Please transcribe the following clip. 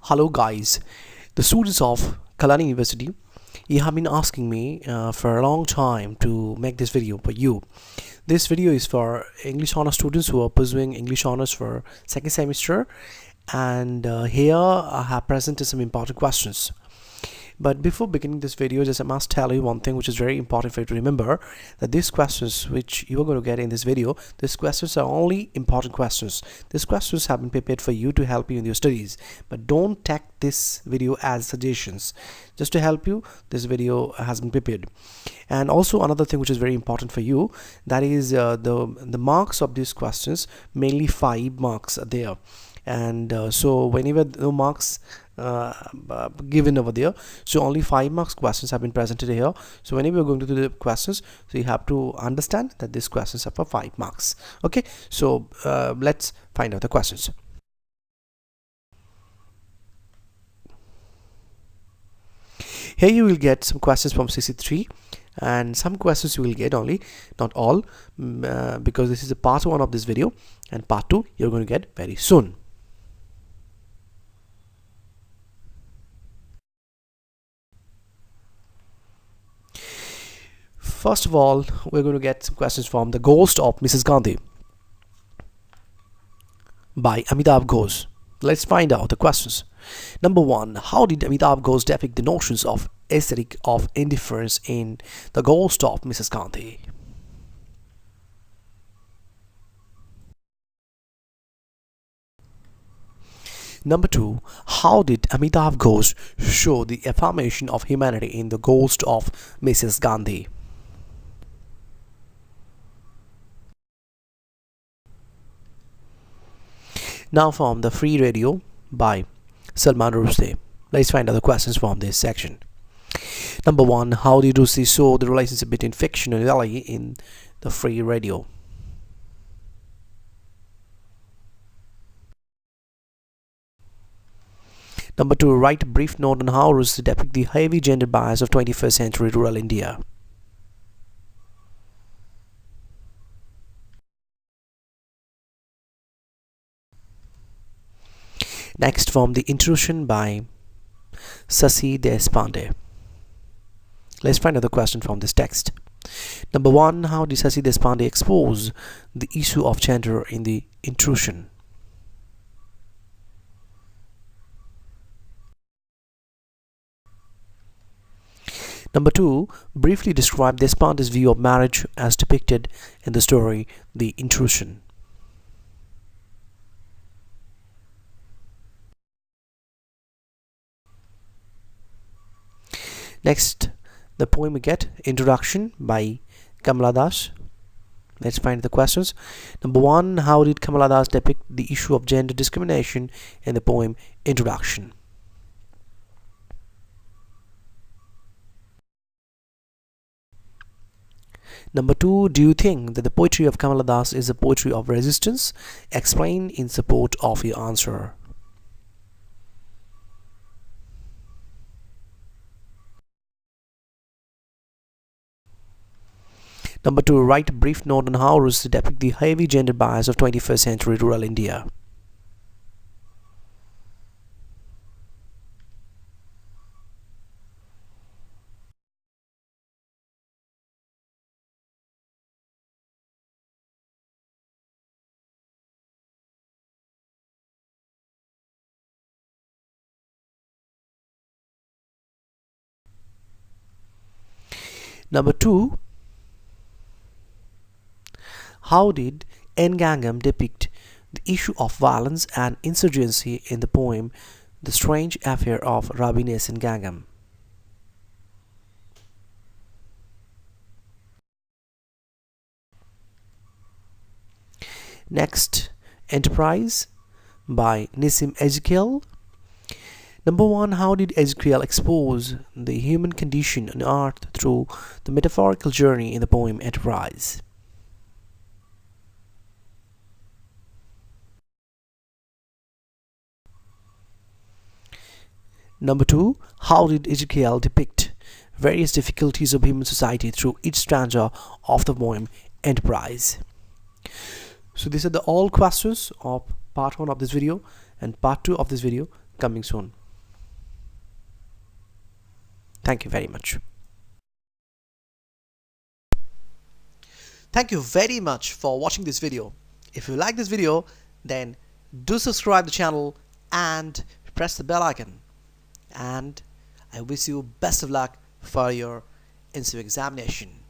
Hello guys, the students of Kalyani University, you have been asking me for a long time to make this video for you. This video is for English honors students who are pursuing English honors for second semester, and here I have presented some important questions. But before beginning this video, just I must tell you one thing which is very important for you to remember, that these questions which you are going to get in this video, these questions are only important questions. These questions have been prepared for you to help you in your studies, but don't take this video as suggestions. Just to help you, this video has been prepared. And also another thing which is very important for you, that is the marks of these questions, mainly 5 marks are there. And so whenever no marks given over there, so only 5 marks questions have been presented here. So whenever you're going to do the questions, so you have to understand that these questions are for 5 marks. Okay, so let's find out the questions. Here you will get some questions from CC-3, and some questions you will get only, not all, because this is a part 1 of this video, and part 2 you're going to get very soon. First of all, we're going to get some questions from The Ghost of Mrs. Gandhi by Amitav Ghosh. Let's find out the questions. Number 1. How did Amitav Ghosh depict the notions of aesthetic of indifference in The Ghost of Mrs. Gandhi? Number 2. How did Amitav Ghosh show the affirmation of humanity in The Ghost of Mrs. Gandhi? Now from the Free Radio by Salman Rushdie. Let's find out the questions from this section. Number 1. How did Rushdie show the relationship between fiction and reality in the Free Radio? Number 2. Write a brief note on how Rushdie depicts the heavy gender bias of 21st century rural India. Next, from The Intrusion by CC-3. Let's find out the question from this text. Number 1. How did CC-3 expose the issue of gender in The Intrusion? Number 2. Briefly describe Deshpande's view of marriage as depicted in the story The Intrusion. Next, the poem we get, Introduction by Kamala Das. Let's find the questions. Number 1. How did Kamala Das depict the issue of gender discrimination in the poem Introduction? Number 2. Do you think that the poetry of Kamala Das is a poetry of resistance? Explain in support of your answer. Number 2. Write a brief note on how Rushdie depicts the heavy gender bias of 21st century rural India. Number 2. How did N. Ganguly depict the issue of violence and insurgency in the poem The Strange Affair of Rabi Nasan Ganguly? Next, Enterprise by Nissim Ezekiel. Number 1. How did Ezekiel expose the human condition on earth through the metaphorical journey in the poem Enterprise? Number 2. How did Ezekiel depict various difficulties of human society through each stanza of the poem Enterprise? So these are the all questions of part 1 of this video, and part 2 of this video coming soon. Thank you very much. Thank you very much for watching this video. If you like this video, then do subscribe the channel and press the bell icon. And I wish you best of luck for your ensuing examination.